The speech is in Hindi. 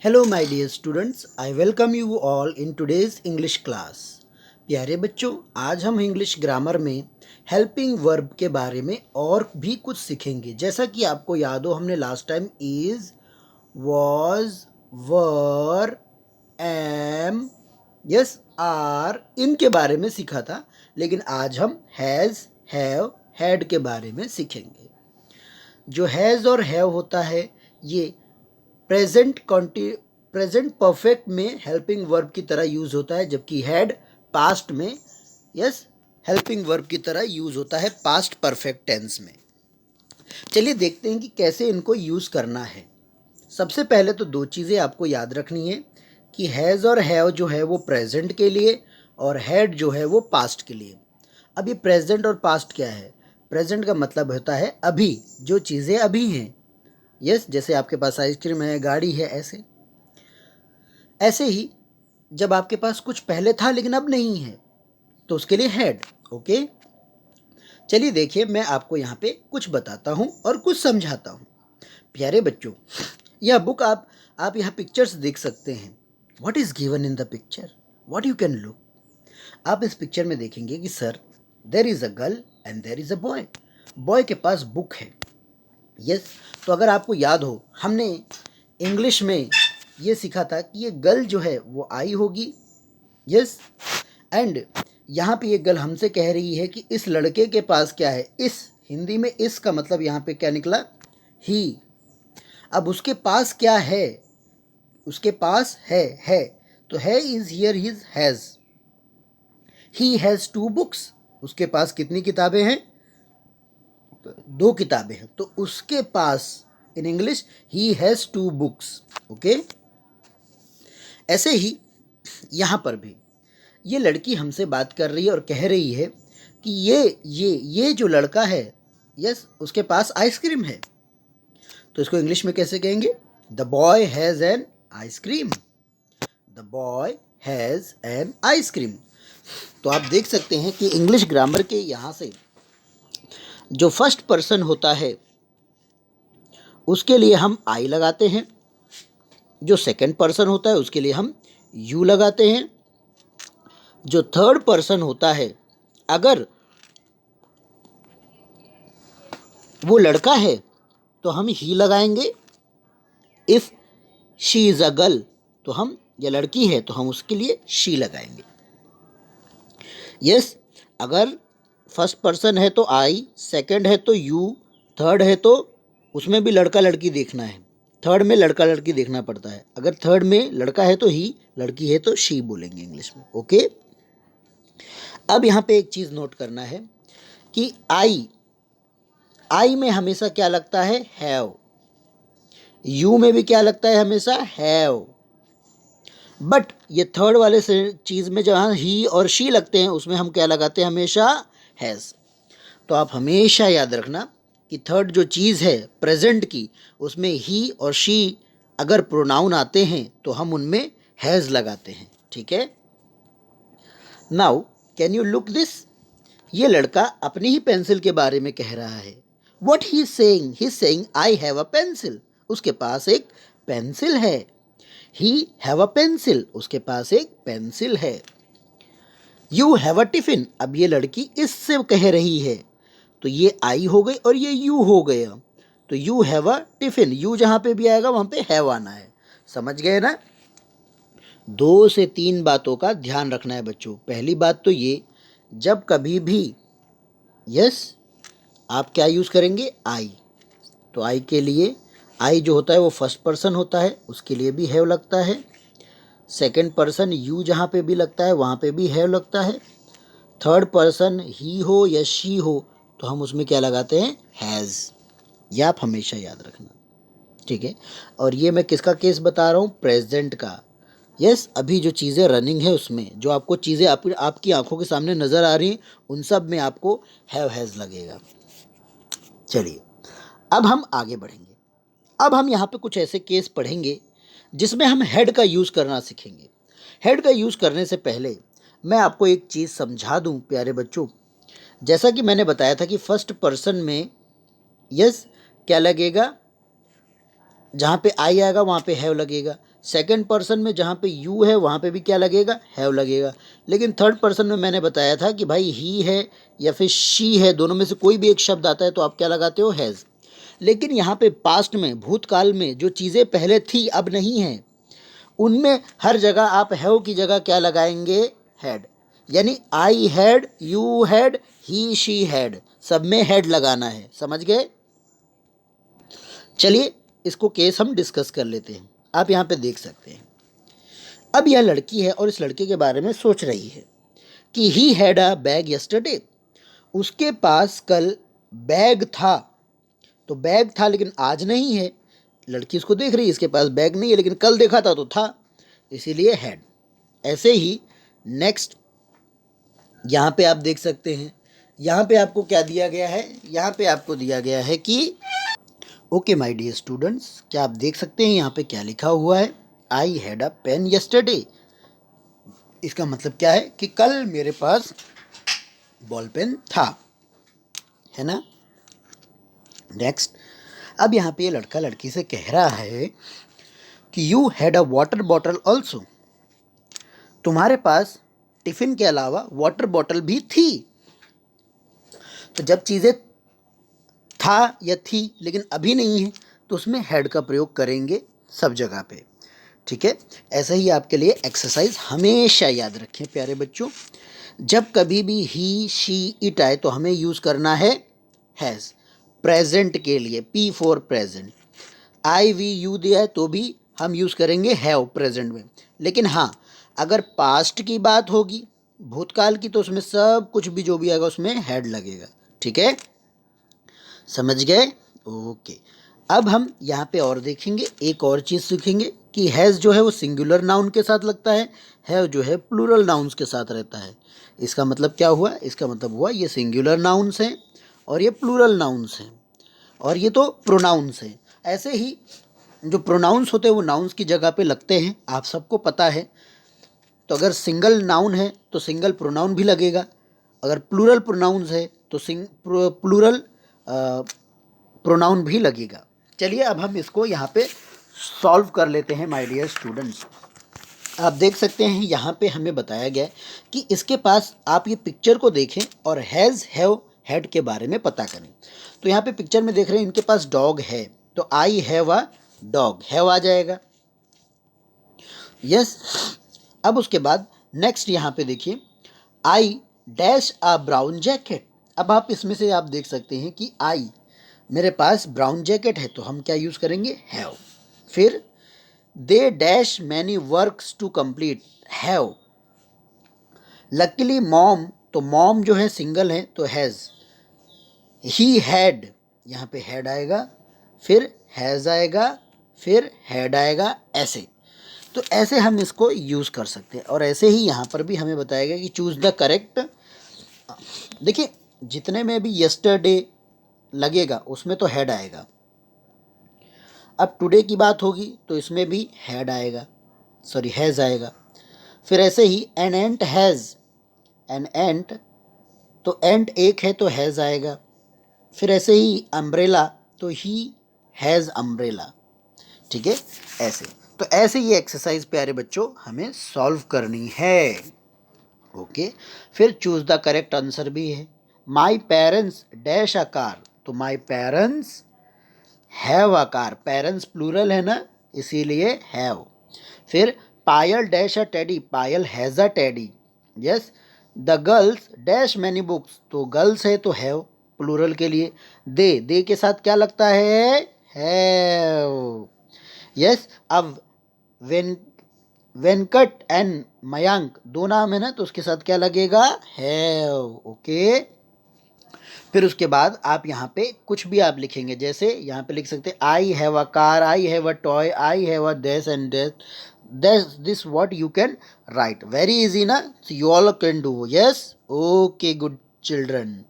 Hello my dear students, I welcome you all in today's English class. प्यारे बच्चों, आज हम इंग्लिश ग्रामर में हेल्पिंग वर्ब के बारे में और भी कुछ सीखेंगे। जैसा कि आपको याद हो, हमने last time is, was, were, am, yes, are, इनके बारे में सीखा था, लेकिन आज हम हैज़, हैव, हैड के बारे में सीखेंगे। जो हैज़ और हैव होता है, ये प्रेजेंट परफेक्ट में हेल्पिंग वर्ब की तरह यूज़ होता है, जबकि हैड पास्ट में हेल्पिंग वर्ब की तरह यूज़ होता है पास्ट परफेक्ट टेंस में। चलिए देखते हैं कि कैसे इनको यूज़ करना है। सबसे पहले तो दो चीज़ें आपको याद रखनी है कि हैज़ और हैव जो है वो प्रेजेंट के लिए और हैड जो है वो पास्ट के लिए। अब ये प्रेजेंट और पास्ट क्या है? प्रेजेंट का मतलब होता है अभी, जो चीज़ें अभी हैं। जैसे आपके पास आइसक्रीम है, गाड़ी है, ऐसे ही जब आपके पास कुछ पहले था लेकिन अब नहीं है, तो उसके लिए हैड। ओके, चलिए देखिए, मैं आपको यहाँ पे कुछ बताता हूँ और कुछ समझाता हूँ। प्यारे बच्चों, यह बुक आप यहाँ पिक्चर्स देख सकते हैं। What is given in the picture? What you can look? आप इस पिक्चर में देखेंगे कि sir, there is a girl and there is a boy. Boy के पास बुक है। तो अगर आपको याद हो, हमने इंग्लिश में ये सीखा था कि ये गर्ल जो है वो आई होगी। एंड यहाँ पे ये गर्ल हमसे कह रही है कि इस लड़के के पास क्या है। इस हिंदी में इस का मतलब यहाँ पे क्या निकला? ही। अब उसके पास क्या है? उसके पास है तो है is here his has. He has 2 books. उसके पास कितनी किताबें हैं? 2 किताबें हैं। तो उसके पास in English he has 2 books. Okay, ऐसे ही यहाँ पर भी ये लड़की हमसे बात कर रही है और कह रही है कि ये जो लड़का है, उसके पास आइसक्रीम है। तो इसको इंग्लिश में कैसे कहेंगे? The boy has an ice cream. The boy has an ice cream. तो आप देख सकते हैं कि इंग्लिश ग्रामर के यहाँ से जो फर्स्ट पर्सन होता है उसके लिए हम आई लगाते हैं, जो सेकंड पर्सन होता है उसके लिए हम यू लगाते हैं, जो थर्ड पर्सन होता है अगर वो लड़का है तो हम ही लगाएंगे। If she is a girl तो हम, या लड़की है तो हम उसके लिए शी लगाएंगे। अगर फर्स्ट पर्सन है तो आई, सेकंड है तो यू, थर्ड है तो उसमें भी लड़का लड़की देखना है। थर्ड में लड़का लड़की देखना पड़ता है। अगर थर्ड में लड़का है तो ही, लड़की है तो शी बोलेंगे इंग्लिश में। ओके, अब यहाँ पे एक चीज़ नोट करना है कि आई में हमेशा क्या लगता है? हैव। यू में भी क्या लगता है? हमेशा हैव। बट ये थर्ड वाले से चीज़ में जहाँ ही और शी लगते हैं उसमें हम क्या लगाते हैं? हमेशा हैज़। तो आप हमेशा याद रखना कि थर्ड जो चीज़ है प्रेजेंट की, उसमें ही और शी अगर प्रोनाउन आते हैं तो हम उनमें हैज़ लगाते हैं। ठीक है, now can you look this? ये लड़का अपनी ही पेंसिल के बारे में कह रहा है। What he saying? He saying I have a pencil. उसके पास एक पेंसिल है। He have a pencil. उसके पास एक पेंसिल है। You have a tiffin. अब ये लड़की इससे कह रही है, तो ये आई हो गई और ये यू हो गया। तो you have a tiffin. You जहाँ पे भी आएगा वहाँ पे हैव आना है। समझ गए ना? 2 से 3 बातों का ध्यान रखना है बच्चों। पहली बात तो ये, जब कभी भी आप क्या यूज़ करेंगे? आई। तो आई के लिए, आई जो होता है वो फर्स्ट पर्सन होता है, उसके लिए भी हैव लगता है। सेकंड पर्सन यू जहाँ पे भी लगता है वहाँ पे भी हैव लगता है। थर्ड पर्सन ही हो या शी हो तो हम उसमें क्या लगाते हैं? हैज़। यह आप हमेशा याद रखना। ठीक है, और ये मैं किसका केस बता रहा हूँ? प्रेजेंट का। अभी जो चीज़ें रनिंग है उसमें, जो आपको चीज़ें आपकी आंखों के सामने नज़र आ रही हैं, उन सब में आपको हैव हैज़ लगेगा। चलिए, अब हम आगे बढ़ेंगे। अब हम यहाँ पे कुछ ऐसे केस पढ़ेंगे जिसमें हम हेड का यूज़ करना सीखेंगे। हेड का यूज़ करने से पहले मैं आपको एक चीज़ समझा दूँ प्यारे बच्चों। जैसा कि मैंने बताया था कि फर्स्ट पर्सन में क्या लगेगा? जहाँ पे आई आएगा वहाँ पे हैव लगेगा। सेकंड पर्सन में जहाँ पे यू है वहाँ पे भी क्या लगेगा, हैव लगेगा। लेकिन थर्ड पर्सन में मैंने बताया था कि भाई ही है या फिर शी है, दोनों में से कोई भी एक शब्द आता है तो आप क्या लगाते हो, हैज़। लेकिन यहाँ पे पास्ट में, भूतकाल में जो चीज़ें पहले थी अब नहीं हैं, उनमें हर जगह आप हैव की जगह क्या लगाएंगे, हैड। यानी I had, you had, he she had, सब में हैड लगाना है, समझ गए। चलिए इसको केस हम डिस्कस कर लेते हैं। आप यहाँ पे देख सकते हैं, अब यह लड़की है और इस लड़के के बारे में सोच रही है कि he had a bag yesterday, उसके पास कल बैग था। तो बैग था लेकिन आज नहीं है, लड़की उसको देख रही है इसके पास बैग नहीं है, लेकिन कल देखा था तो था, इसीलिए हैड। ऐसे ही नेक्स्ट यहाँ पे आप देख सकते हैं, यहाँ पे आपको क्या दिया गया है, यहाँ पे आपको दिया गया है कि ओके माय डियर स्टूडेंट्स, क्या आप देख सकते हैं यहाँ पे क्या लिखा हुआ है, I had a pen yesterday. इसका मतलब क्या है कि कल मेरे पास बॉल पेन था, है ना। नेक्स्ट, अब यहाँ पे ये लड़का लड़की से कह रहा है कि you had a water bottle also, तुम्हारे पास टिफिन के अलावा वाटर बॉटल भी थी। तो जब चीज़ें था या थी लेकिन अभी नहीं है तो उसमें हैड का प्रयोग करेंगे सब जगह पे, ठीक है। ऐसा ही आपके लिए एक्सरसाइज हमेशा याद रखें प्यारे बच्चों, जब कभी भी ही शी इट आए तो हमें यूज़ करना है हैज़। प्रेजेंट के लिए P for present, I we you दिया है तो भी हम यूज़ करेंगे हैव प्रेजेंट में। लेकिन हाँ, अगर पास्ट की बात होगी, भूतकाल की, तो उसमें सब कुछ भी जो भी आएगा उसमें हैड लगेगा, ठीक है, समझ गए। ओके, अब हम यहाँ पे और देखेंगे, एक और चीज़ सीखेंगे कि हैज़ जो है वो सिंगुलर नाउन के साथ लगता है, हैव जो है प्लूरल नाउन्स के साथ रहता है। इसका मतलब क्या हुआ, इसका मतलब हुआ ये सिंगुलर नाउन्स हैं और ये प्लूरल नाउन्स हैं और ये तो प्रोनाउंस हैं। ऐसे ही जो प्रोनाउंस होते हैं वो नाउन्स की जगह पे लगते हैं, आप सबको पता है। तो अगर सिंगल नाउन है तो सिंगल प्रोनाउन भी लगेगा, अगर प्लूरल प्रोनाउंस है तो प्लूरल प्रोनाउन भी लगेगा। चलिए अब हम इसको यहाँ पे सॉल्व कर लेते हैं माय डियर स्टूडेंट्स। आप देख सकते हैं यहाँ पे हमें बताया गया है कि इसके पास, आप ये पिक्चर को देखें और हैज़ हैव हैड के बारे में पता करें। तो यहाँ पे पिक्चर में देख रहे हैं इनके पास डॉग है, तो I have a dog, have आ जाएगा, यस। अब उसके बाद नेक्स्ट यहाँ पे देखिए, I dash a brown jacket. अब आप इसमें से आप देख सकते हैं कि आई, मेरे पास ब्राउन जैकेट है तो हम क्या यूज़ करेंगे, हैव। फिर they dash many works to complete, have. Luckily mom, तो मॉम जो है सिंगल है तो हैज़। ही हैड, यहाँ पे हैड आएगा, फिर हैज़ आएगा, फिर हैड आएगा, ऐसे। तो ऐसे हम इसको यूज़ कर सकते हैं। और ऐसे ही यहाँ पर भी हमें बताया गया कि चूज़ द करेक्ट, देखिए जितने में भी यस्टरडे लगेगा उसमें तो हैड आएगा। अब टुडे की बात होगी तो इसमें भी हैड आएगा, सॉरी हैज़ आएगा। फिर ऐसे ही an ant has, an ant, तो एंट एक है तो हैज़ आएगा। फिर ऐसे ही अम्ब्रेला, तो ही हैज़ अम्ब्रेला, ठीक है, ऐसे। तो ऐसे ये एक्सरसाइज प्यारे बच्चों हमें सॉल्व करनी है, ओके। फिर चूज़ द करेक्ट आंसर भी है, my parents dash a car, तो my parents have a car, parents plural है ना इसीलिए हैव। फिर Payal dash a teddy, Payal has a teddy, yes. The girls dash many books, तो गर्ल्स है तो हैव प्लूरल के लिए। दे के साथ क्या लगता है, हैव, यस। अब वेंकट एंड मयंक दो नाम है ना तो उसके साथ क्या लगेगा, हैव, ओके। फिर उसके बाद आप यहाँ पे कुछ भी आप लिखेंगे, जैसे यहाँ पे लिख सकते हैं I have a car, I have a toy, I have a this and this what you can write, very easy ना, you all can do, yes, okay, good children.